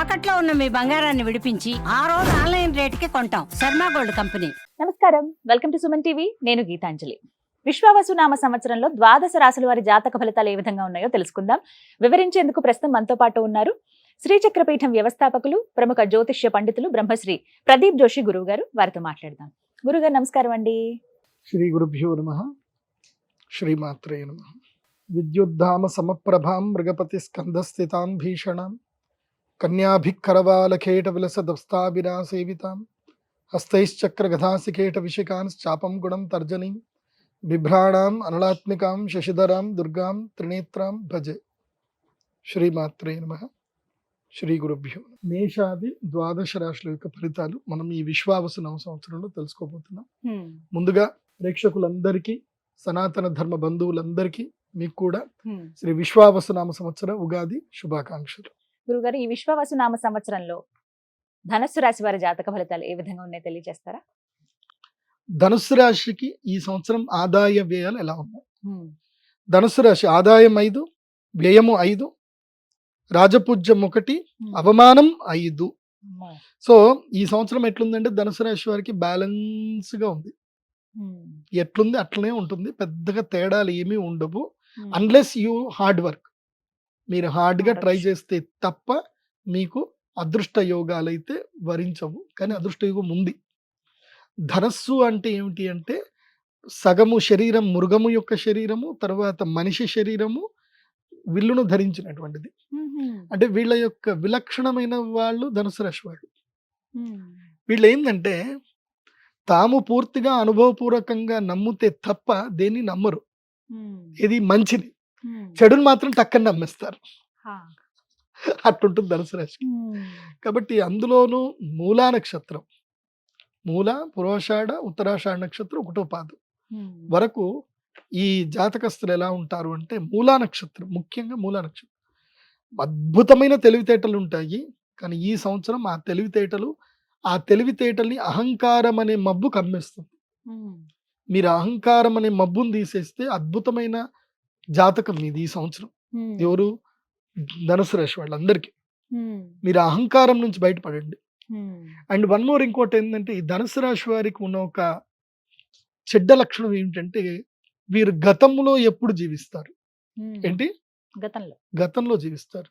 తాకట్లో ఉన్న మీ బంగారాన్ని విడిపించి ఆ రోజు ఆన్లైన్ రేటుకి కొంటాం. Sharma gold company. నమస్కారం, వెల్కమ్ టు సుమన్ టీవీ. నేను గీతాంజలి. విశ్వావసు నామ సంవత్సరంలో ద్వాదశ రాశుల వారి జాతక ఫలితాలు ఏ విధంగా ఉన్నాయో తెలుసుకుందాం. వివరించేందుకు ప్రస్తుతం మనతో పాటు ఉన్నారు శ్రీచక్రపీఠం వ్యవస్థాపకులు, ప్రముఖ జ్యోతిష్య పండితులు బ్రహ్మశ్రీ ప్రదీప్ జోషి గురువు గారు. వారితో మాట్లాడదాం. గురుగారు నమస్కారం అండి. శ్రీ గురుభ్యో నమః. శ్రీమాత్రే నమః. విద్యుద్ధామ సమప్రభాం మృగపతి స్కంధస్థితాం భీషణాం కన్యాభికరవాలకేట విలసదస్తాభిరా సేవితాం హస్తైశ్చక్ర గదాసికేట విశికాంశ్చాపం గుణం తర్జనీం బిభ్రాణాం అనలాత్మికాం శశిధరాం దుర్గాం త్రినేత్రాం భజే. శ్రీమాత్రే నమః. శ్రీ గురుభ్యో. మేషాది ద్వాదశ రాశుల యొక్క ఫలితాలు మనం ఈ విశ్వావసు నవ సంవత్సరంలో తెలుసుకోబోతున్నాం. ముందుగా ప్రేక్షకులందరికీ, సనాతన ధర్మ బంధువులందరికీ, మీకు కూడా శ్రీ విశ్వావసు నామ సంవత్సర ఉగాది శుభాకాంక్షలు. గురుగారు, ఈ విశ్వావసు నామ సంవత్సరంలో ధనస్సు రాశి వారి జాతక ఫలితాలు ఏ విధంగా ఉన్నాయో తెలియజేస్తారా? ధనుస్సు రాశికి ఈ సంవత్సరం ఆదాయ వ్యయాలు ఎలా ఉన్నాయి? ధనుస్సు రాశి ఆదాయం 5, వ్యయము 5, రాజపూజ్యం 1, అవమానం 5. సో ఈ సంవత్సరం ఎట్లుందంటే ధనుసు రాశి వారికి బ్యాలెన్స్ గా ఉంది. ఎట్లుంది అట్లనే ఉంటుంది, పెద్దగా తేడాలు ఏమీ ఉండవు. అన్లెస్ యూ హార్డ్ వర్క్, మీరు హార్డ్గా ట్రై చేస్తే తప్ప మీకు అదృష్ట యోగాలు అయితే వరించవు. కానీ అదృష్ట యోగం ఉంది. ధనస్సు అంటే ఏమిటి అంటే సగము శరీరం మృగము యొక్క శరీరము, తర్వాత మనిషి శరీరము, విల్లును ధరించినటువంటిది. అంటే వీళ్ళ యొక్క విలక్షణమైన వాళ్ళు ధనుసు రాశి వాళ్ళు. వీళ్ళు ఏంటంటే తాము పూర్తిగా అనుభవపూర్వకంగా నమ్మితే తప్ప దేన్ని నమ్మరు. ఇది మంచిది, చెడుని మాత్రం టక్కని నమ్మేస్తారు. అట్లుంటుంది ధనుసు రాశి. కాబట్టి అందులోనూ మూలా నక్షత్రం, మూల, పురోషాఢ, ఉత్తరాషాఢ నక్షత్రం 1వ పాదం వరకు ఈ జాతకస్తులు ఎలా ఉంటారు అంటే మూలా నక్షత్రం, ముఖ్యంగా మూలా నక్షత్రం అద్భుతమైన తెలివితేటలు ఉంటాయి. కానీ ఈ సంవత్సరం ఆ తెలివితేటల్ని అహంకారం అనే మబ్బు కమ్మేస్తుంది. మీరు అహంకారం అనే మబ్బును తీసేస్తే అద్భుతమైన జాతకం మీది ఈ సంవత్సరం. ఎవరు? ధనుసు రాశి వాళ్ళందరికీ. మీరు అహంకారం నుంచి బయటపడండి. అండ్ వన్ మోర్, ఇంకోటి ఏంటంటే ఈ ధనుసు రాశి వారికి ఉన్న ఒక చెడ్డ లక్షణం ఏమిటంటే వీరు గతంలో ఎప్పుడు జీవిస్తారు. ఏంటి? గతంలో జీవిస్తారు.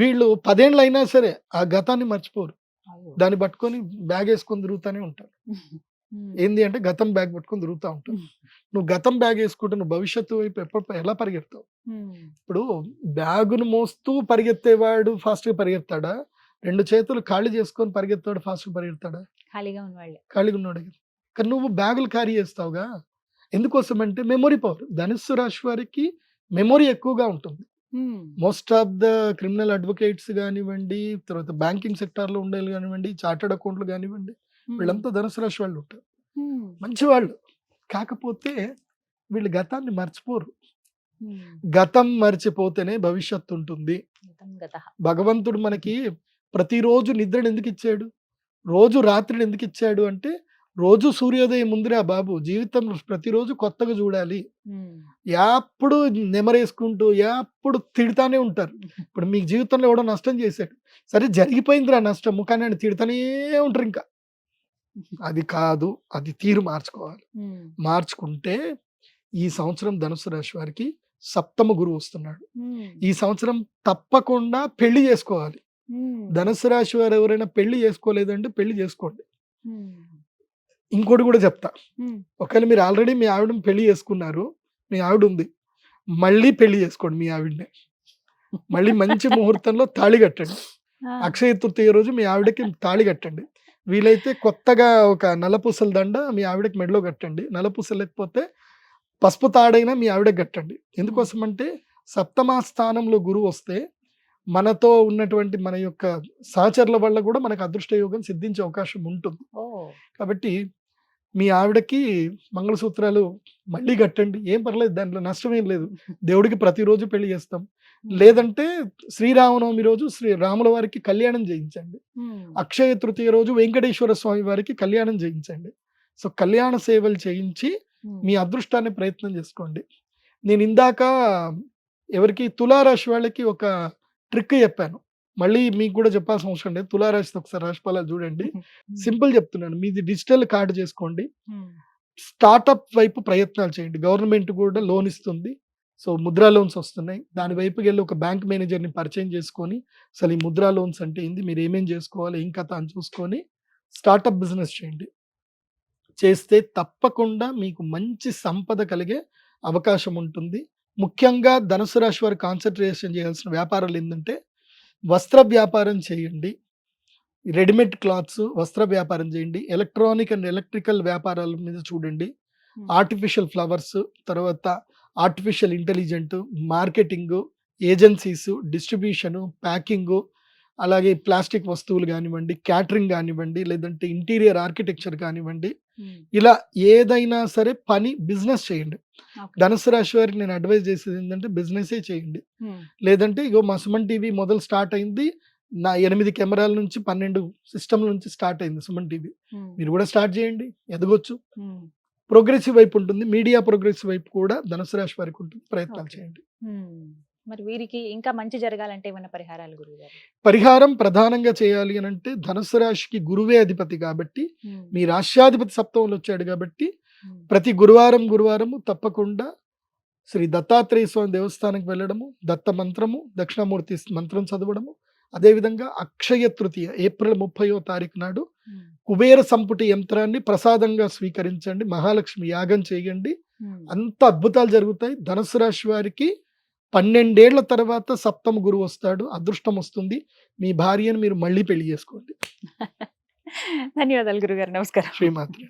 వీళ్ళు 10 ఏళ్ళు అయినా సరే ఆ గతాన్ని మర్చిపోరు. దాన్ని పట్టుకొని బ్యాగ్ వేసుకొని తిరుగుతూనే ఉంటారు. ఏంది అంటే గతం బ్యాగ్ పట్టుకొని తిరుగుతూ ఉంటావు. నువ్వు గతం బ్యాగ్ వేసుకుంటే నువ్వు భవిష్యత్తు వైపు ఎలా పరిగెడతావు? ఇప్పుడు బ్యాగును మోస్తూ పరిగెత్తేవాడు ఫాస్ట్ గా పరిగెత్తాడా? 2 చేతులు ఖాళీ చేసుకొని పరిగెత్తాడు ఫాస్ట్ గా పరిగెత్తాడా? ఖాళీగా ఉన్నాడు. కానీ నువ్వు బ్యాగులు క్యారీ చేస్తావుగా. ఎందుకోసం అంటే మెమొరీ పవర్. ధనుస్సు రాశి వారికి మెమొరీ ఎక్కువగా ఉంటుంది. Most of the criminal advocates కానివ్వండి, తర్వాత బ్యాంకింగ్ సెక్టార్ లో ఉండేది కానివ్వండి, చార్టర్డ్ అకౌంట్లు కానివ్వండి, వీళ్ళంతా ధనుసు రాశి వాళ్ళు ఉంటారు. మంచి వాళ్ళు. కాకపోతే వీళ్ళు గతాన్ని మర్చిపోరు. గతం మర్చిపోతేనే భవిష్యత్తు ఉంటుంది. భగవంతుడు మనకి ప్రతిరోజు నిద్రను ఎందుకు ఇచ్చాడు? రోజు రాత్రిని ఎందుకు ఇచ్చాడు అంటే రోజు సూర్యోదయం ముందురా బాబు, జీవితం ప్రతిరోజు కొత్తగా చూడాలి. ఎప్పుడు నెమరేసుకుంటూ ఎప్పుడు తిడతానే ఉంటారు. ఇప్పుడు మీకు జీవితంలో ఎవడో నష్టం చేశాడు, సరే జరిగిపోయిందిరా నష్టము, కానీ ఆయన తిడతానే ఉంటారు. ఇంకా అది కాదు, అది తీరు మార్చుకోవాలి. మార్చుకుంటే ఈ సంవత్సరం ధనుసు రాశి వారికి 7వ గురువు వస్తున్నాడు. ఈ సంవత్సరం తప్పకుండా పెళ్లి చేసుకోవాలి. ధనుసు రాశి వారు ఎవరైనా పెళ్లి చేసుకోలేదంటే పెళ్లి చేసుకోండి. ఇంకోటి కూడా చెప్తా, ఒకవేళ మీరు ఆల్రెడీ మీ ఆవిడని పెళ్లి చేసుకున్నారు, మీ ఆవిడ ఉంది, మళ్ళీ పెళ్లి చేసుకోండి మీ ఆవిడనే. మళ్ళీ మంచి ముహూర్తంలో తాళి కట్టండి. అక్షయ తృతీయ రోజు మీ ఆవిడకి తాళి కట్టండి. వీలైతే కొత్తగా ఒక నల్లపూసల దండ మీ ఆవిడకి మెడలో కట్టండి. నల్లపూస లేకపోతే పసుపు తాడైనా మీ ఆవిడకి కట్టండి. ఎందుకోసం అంటే 7వ స్థానంలో గురువు వస్తే మనతో ఉన్నటువంటి మన యొక్క సహచరుల వల్ల కూడా మనకు అదృష్ట యోగం సిద్ధించే అవకాశం ఉంటుంది. కాబట్టి మీ ఆవిడకి మంగళసూత్రాలు మళ్ళీ కట్టండి, ఏం పర్లేదు, దాంట్లో నష్టమేం లేదు. దేవుడికి ప్రతిరోజు పెళ్లి చేస్తాం. లేదంటే శ్రీరామనవమి రోజు శ్రీరాముల వారికి కళ్యాణం చేయించండి. అక్షయ తృతీయ రోజు వెంకటేశ్వర స్వామి వారికి కళ్యాణం చేయించండి. సో కళ్యాణ సేవలు చేయించి మీ అదృష్టాన్ని ప్రయత్నం చేసుకోండి. నేను ఇందాక ఎవరికి తులారాశి వాళ్ళకి ఒక ట్రిక్ చెప్పాను. మళ్ళీ మీకు కూడా చెప్పాల్సిన అవసరం లేదు. తులారాశితో ఒకసారి రాశిఫలాలు చూడండి. సింపుల్ చెప్తున్నాను. మీది డిజిటల్ కార్డ్ చేసుకోండి. స్టార్టప్ వైపు ప్రయత్నాలు చేయండి. గవర్నమెంట్ కూడా లోన్ ఇస్తుంది. సో ముద్రా లోన్స్ వస్తున్నాయి. దాని వైపుకి వెళ్ళి ఒక బ్యాంక్ మేనేజర్ని పరిచయం చేసుకొని అసలు ఈ ముద్రా లోన్స్ అంటే ఏంది, మీరు ఏమేం చేసుకోవాలి, ఏం కథ అని చూసుకొని స్టార్టప్ బిజినెస్ చేయండి. చేస్తే తప్పకుండా మీకు మంచి సంపద కలిగే అవకాశం ఉంటుంది. ముఖ్యంగా ధనుసు రాశి వారు కాన్సన్ట్రేషన్ చేయాల్సిన వ్యాపారాలు ఏంటంటే వస్త్ర వ్యాపారం చేయండి. రెడీమేడ్ క్లాత్స్ వస్త్ర వ్యాపారం చేయండి. ఎలక్ట్రానిక్ అండ్ ఎలక్ట్రికల్ వ్యాపారాల మీద చూడండి. ఆర్టిఫిషియల్ ఫ్లవర్స్, తర్వాత artificial intelligent, marketing, agencies, distribution, packing, అలాగే ప్లాస్టిక్ వస్తువులు కానివ్వండి, క్యాటరింగ్ కానివ్వండి, లేదంటే ఇంటీరియర్ ఆర్కిటెక్చర్ కానివ్వండి, ఇలా ఏదైనా సరే పని బిజినెస్ చేయండి. ధనుసు రాశి వారికి నేను అడ్వైజ్ చేసేది ఏంటంటే బిజినెసే చేయండి. లేదంటే ఇగో మా సుమన్ టీవీ మొదలు స్టార్ట్ అయింది, నా 8 కెమెరాల నుంచి 12 సిస్టమ్ల నుంచి స్టార్ట్ అయింది సుమన్ టీవీ. మీరు కూడా స్టార్ట్ చేయండి, ఎదగొచ్చు. ప్రోగ్రెసివ్ వైపు ఉంటుంది, మీడియా ప్రోగ్రెసివ్ వైపు కూడా ధనుసు రాశి వారికి ఉంటుంది. ప్రయత్నాలు చేయండి. మరి వీరికి ఇంకా మంచి జరగాలంటే ఏమైనా పరిహారాలు గురువుగారు? పరిహారం ప్రధానంగా చేయాలి అని అంటే ధనుసు రాశికి గురువే అధిపతి కాబట్టి, మీ రాష్ట్రాధిపతి సప్తమంలో వచ్చాడు కాబట్టి ప్రతి గురువారము తప్పకుండా శ్రీ దత్తాత్రేయ స్వామి దేవస్థానానికి వెళ్ళడము, దత్త మంత్రము, దక్షిణామూర్తి మంత్రం చదవడము, అదేవిధంగా అక్షయ తృతీయ ఏప్రిల్ 30వ తారీఖు నాడు కుబేర సంపుటి యంత్రాన్ని ప్రసాదంగా స్వీకరించండి. మహాలక్ష్మి యాగం చేయండి. అంత అద్భుతాలు జరుగుతాయి. ధనుసు రాశి వారికి 12 ఏళ్ల తర్వాత సప్తమ గురువు వస్తాడు. అదృష్టం వస్తుంది. మీ భార్యను మీరు మళ్ళీ పెళ్లి చేసుకోండి. ధన్యవాదాలు గురుగారు. నమస్కారం. శ్రీమాత్రే.